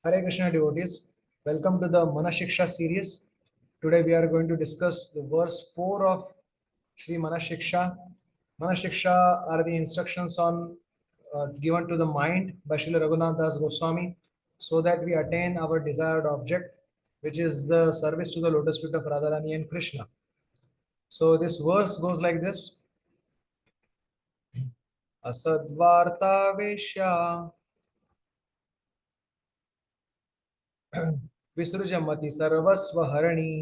Hare Krishna devotees, welcome to the Manah series. Today we are going to discuss the verse 4 of Sri Manah Shiksha. Are the instructions on given to the mind by Srila Raghunath Das Goswami so that we attain our desired object, which is the service to the lotus feet of Radharani and Krishna. So this verse goes like this: Asadvarta Vesha विसृजमति सर्वस्वहरणी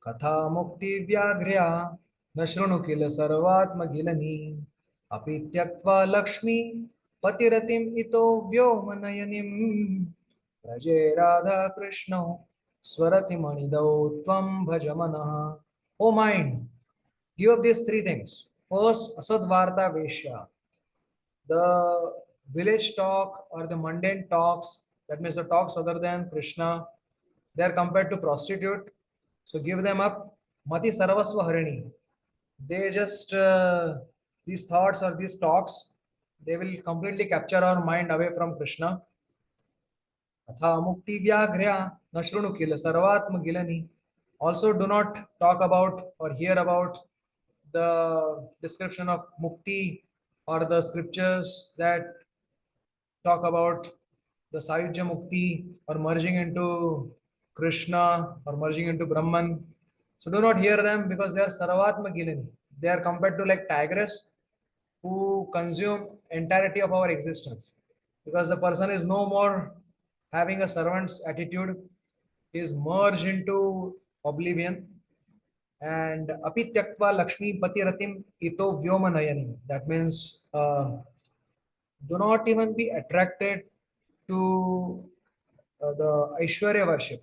कथा मुक्ति व्याघ्र्या न शृणु किल सर्वात्मगिलनी अपि त्यक्त्वा लक्ष्मी पतिरतिम इतो व्योमनयनिम व्रजे राधा कृष्णौ स्वरति मणिदौ त्वं भज मनः. O mind, give up these three things. First, asadvarta veshya, the village talk or the mundane talks, that means the talks other than Krishna, they are compared to prostitute. So give them up. Mati sarvasva harini. They just, these thoughts or these talks, they will completely capture our mind away from Krishna. Atha mukti vyaghriya nashrunu kila sarvatma gilani. Also, do not talk about or hear about the description of mukti or the scriptures that talk about the Sayujya Mukti or merging into Krishna or merging into Brahman. So do not hear them because they are Sarvatma Gilani. They are compared to like tigress who consume entirety of our existence. Because the person is no more having a servant's attitude, he is merged into oblivion. And api tyaktva lakshmi patiratim ito vyomanayanim. That means do not even be attracted to the Aishwarya worship.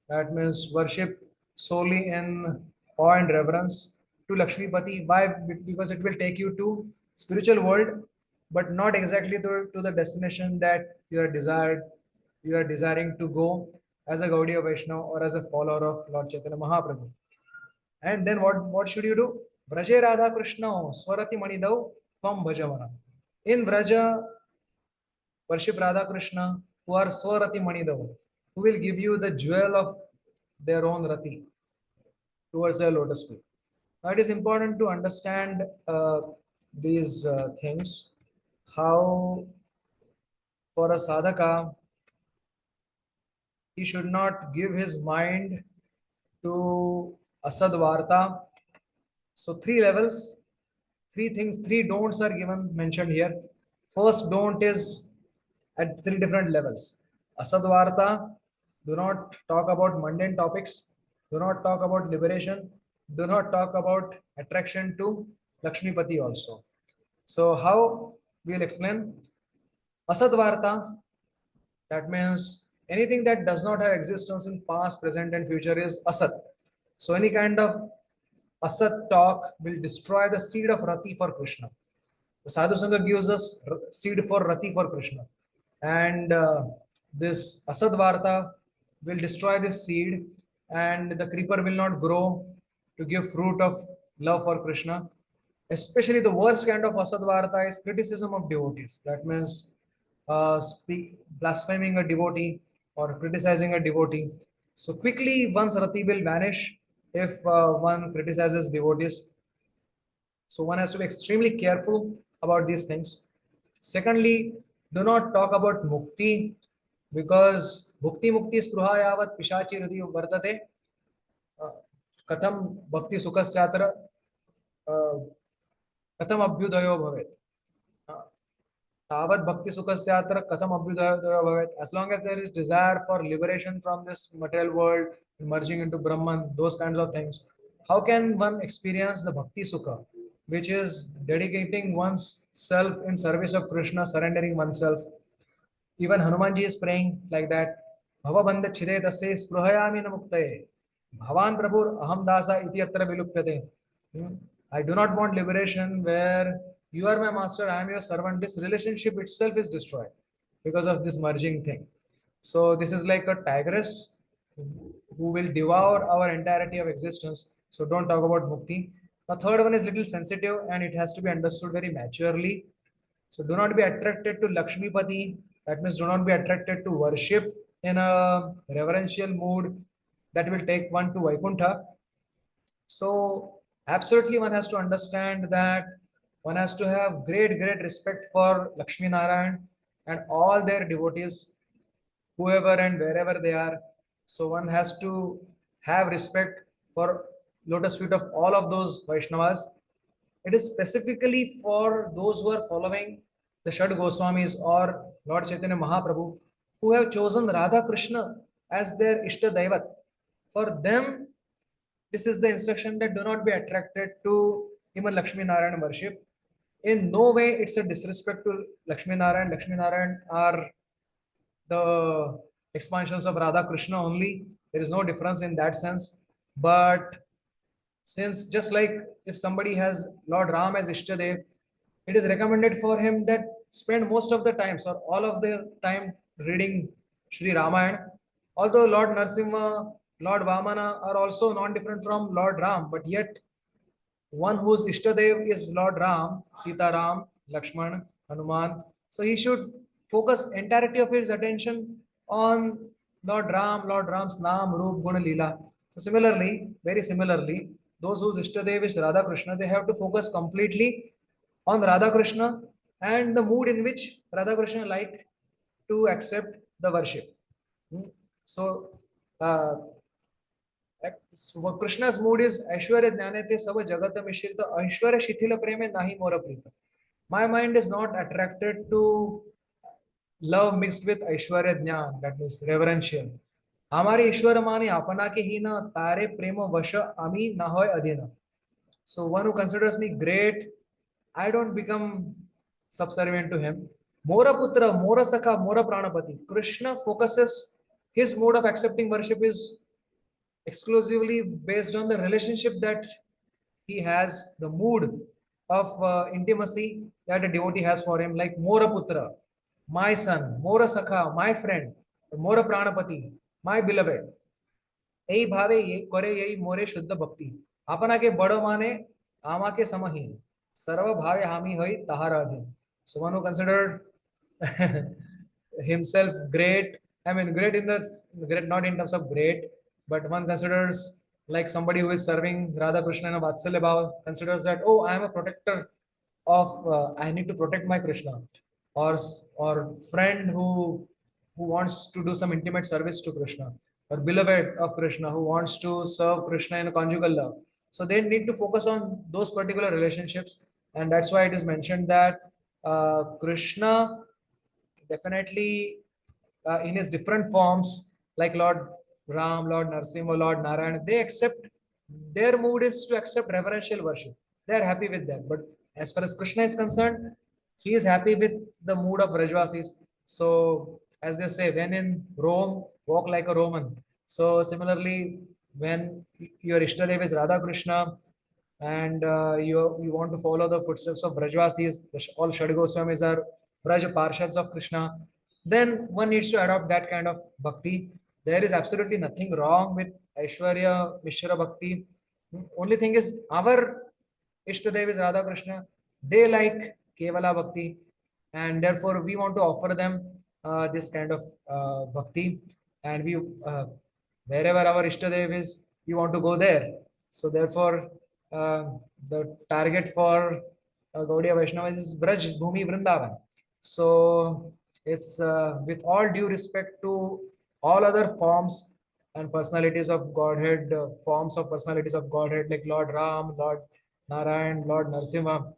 That means worship solely in awe and reverence to Lakshmi Pati. Why? Because it will take you to spiritual world, but not exactly to the destination that you are desiring to go as a Gaudiya Vaishnava or as a follower of Lord Chaitanya Mahaprabhu. And then what should you do? Vraje Radha Krishna Swarati Manidau Tvam Bhajavana. In Vraja, worship Radha Krishna, who are Swarati Manidava, who will give you the jewel of their own Rati towards their lotus feet. Now it is important to understand these things, how for a sadhaka, he should not give his mind to asadvarta. So three levels, three things, three don'ts are given mentioned here. First don't is at three different levels. Asadvarta, do not talk about mundane topics, do not talk about liberation, do not talk about attraction to Lakshmi Pati also. So how we will explain? Asadvarta, that means anything that does not have existence in past, present and future is asat. So any kind of asat talk will destroy the seed of Rati for Krishna. The Sadhu Sangha gives us seed for Rati for Krishna. And this Asadvarta will destroy this seed and the creeper will not grow to give fruit of love for Krishna. Especially the worst kind of Asadvarta is criticism of devotees. That means blaspheming a devotee or criticizing a devotee. So quickly one's Rati will vanish if one criticizes devotees. So one has to be extremely careful about these things. Secondly, do not talk about mukti because bhukti mukti spruha yavat pishachi hriday vartate katham bhakti sukhasyatra katham abhyudayo bhavet. Tavat bhakti sukhasyatra katham abhyudayo bhavet. As long as there is desire for liberation from this material world, merging into Brahman, those kinds of things, how can one experience the bhakti sukha, which is dedicating one's self in service of Krishna, surrendering oneself? Even Hanumanji is praying like that. Bhava bandha chide tasya spruhayami na muktaye. Bhavan prabhur aham dasa iti atra vilupyate. I do not want liberation where you are my master, I am your servant. This relationship itself is destroyed because of this merging thing. So this is like a tigress who will devour our entirety of existence. So don't talk about mukti. The third one is little sensitive and it has to be understood very maturely. So do not be attracted to Lakshmi Pati. That means do not be attracted to worship in a reverential mood that will take one to Vaikuntha. So, absolutely, one has to understand that one has to have great respect for Lakshmi Narayan and all their devotees, whoever and wherever they are. So, one has to have respect for lotus feet of all of those Vaishnavas. It is specifically for those who are following the Shad Goswamis or Lord Chaitanya Mahaprabhu who have chosen Radha Krishna as their Ishta Daivat. For them, this is the instruction that do not be attracted to even Lakshmi Narayan worship. In no way it's a disrespect to Lakshmi Narayan. Lakshmi Narayan are the expansions of Radha Krishna only. There is no difference in that sense. But since just like if somebody has Lord Ram as Ishtadev, it is recommended for him that spend most of the times or all of the time reading Sri Ramayana. Although Lord Narsimha, Lord Vamana are also non-different from Lord Ram, but yet one whose Ishtadev is Lord Ram, Sita Ram, Lakshman, Hanuman. So he should focus entirety of his attention on Lord Ram's Naam, Roop, Guna, Leela. So similarly, very similarly, those whose Ishtadev is Radha Krishna, they have to focus completely on Radha Krishna and the mood in which Radha Krishna like to accept the worship. Hmm. So uh, Krishna's mood is Aishwarya Jnanete Sava Jagata Mishrita Aishwarya Shithila Preme Nahi Mora Prita. My mind is not attracted to love mixed with Aishwarya Jnan, that means reverential. हमारे ईश्वर माने अपना के ही ना तारे प्रेम वश आमी ना होय अधीना. So one who considers me great, I don't become subservient to him. Mora Putra, Mora Sakha, Mora Pranapati. Krishna focuses his mode of accepting worship is exclusively based on the relationship that he has, the mood of intimacy that a devotee has for him, like Mora Putra, my son, Mora Sakha, my friend, Mora Pranapati, my beloved. यही भावे ये करे यही मोरे शुद्ध भक्ति आपना के बड़ो माने आमा के समहीन सर्व भावे हामी होई तहार अधीन. So one who considered himself great, I mean great in the great not in terms of great, but one considers like somebody who is serving Radha Krishna in a Vatsalya Bhava considers that, oh, I am a protector of I need to protect my Krishna, or friend who wants to do some intimate service to Krishna, or beloved of Krishna who wants to serve Krishna in a conjugal love. So they need to focus on those particular relationships, and that's why it is mentioned that Krishna definitely in his different forms, like Lord Ram, Lord Narsimha, Lord Narayan, they accept, their mood is to accept reverential worship. They are happy with that. But as far as Krishna is concerned, he is happy with the mood of Rajvasis. So, as they say, when in Rome, walk like a Roman. So, similarly, when your Ishtadev is Radha Krishna and you want to follow the footsteps of Brajvasis, all Shad Goswamis are Vraj Parshads of Krishna, then one needs to adopt that kind of bhakti. There is absolutely nothing wrong with Aishwarya Mishra Bhakti. Only thing is, our Ishtadev is Radha Krishna. They like Kevala Bhakti, and therefore we want to offer them this kind of bhakti. And we, wherever our Ishtadev is, we want to go there. So therefore, uh, the target for Gaudiya Vaishnavas is Braj Bhumi Vrindavan. So it's with all due respect to all other forms and personalities of Godhead, forms of personalities of Godhead like Lord Ram, Lord Narayan, Lord Narsimha.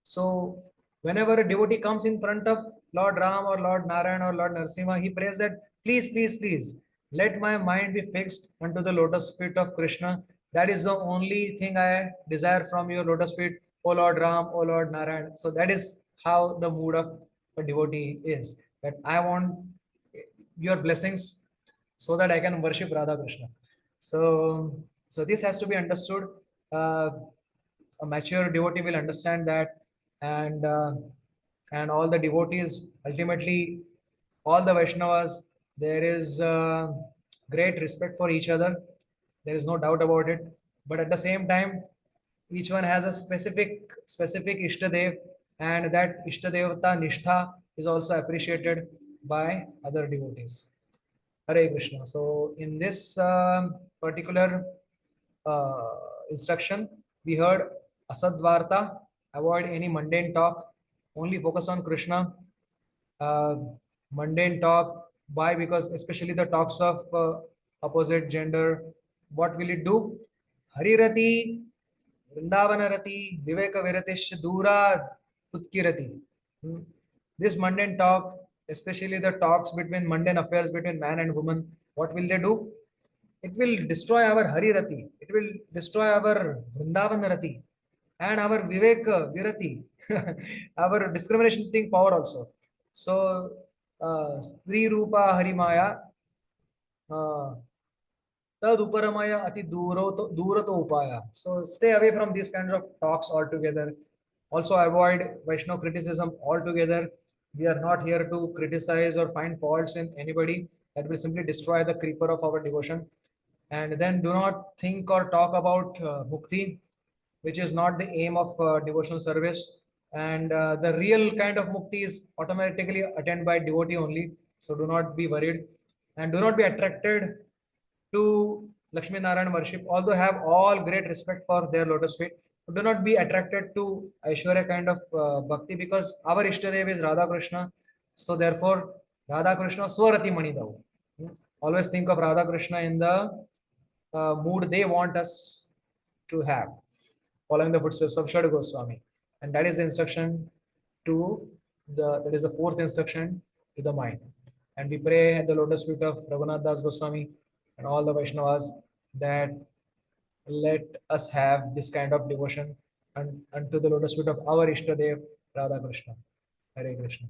So whenever a devotee comes in front of Lord Ram or Lord Narayan or Lord Narsimha, he prays that please, let my mind be fixed unto the lotus feet of Krishna. That is the only thing I desire from your lotus feet, O Lord Ram, O Lord Narayan. So that is how the mood of a devotee is. That I want your blessings so that I can worship Radha Krishna. So this has to be understood. Uh, a mature devotee will understand that, and all the devotees ultimately, all the Vaishnavas, there is great respect for each other. There is no doubt about it. But at the same time, each one has a specific Ishtadev, and that Ishtadevata Nishtha is also appreciated by other devotees. Hare Krishna. So in this particular uh, instruction, we heard asadvarta, avoid any mundane talk, only focus on Krishna. Uh, Mundane talk, why? Because especially the talks of opposite gender, what will it do? Harirati, Vrindavanarati, Viveka Viratish Dura Utkirati. Hmm. This mundane talk, especially the talks between mundane affairs between man and woman, what will they do? It will destroy our Harirati. It will destroy our Vrindavanarati and our Viveka Virati, our discrimination power also. So, Sri Rupa Harimaya, uh, Tad Uparamaya Ati Durato Upaya. So stay away from these kinds of talks altogether. Also avoid Vaishnav criticism altogether. We are not here to criticize or find faults in anybody. That will simply destroy the creeper of our devotion. And then do not think or talk about mukti, which is not the aim of devotional service. And the real kind of mukti is automatically attained by devotee only. So do not be worried and do not be attracted to Lakshmi Narayan worship, although have all great respect for their lotus feet, do not be attracted to Aishwarya kind of bhakti because our Ishtadev is Radha Krishna. So therefore, Radha Krishna Swarati Manidau. Always think of Radha Krishna in the mood they want us to have, following the footsteps of Shad Goswami. And that is the instruction to that is the fourth instruction to the mind. And we pray at the lotus feet of Raghunath Das Goswami and all the Vaishnavas that let us have this kind of devotion and unto the lotus feet of our Ishtadev Radha Krishna. Hare Krishna.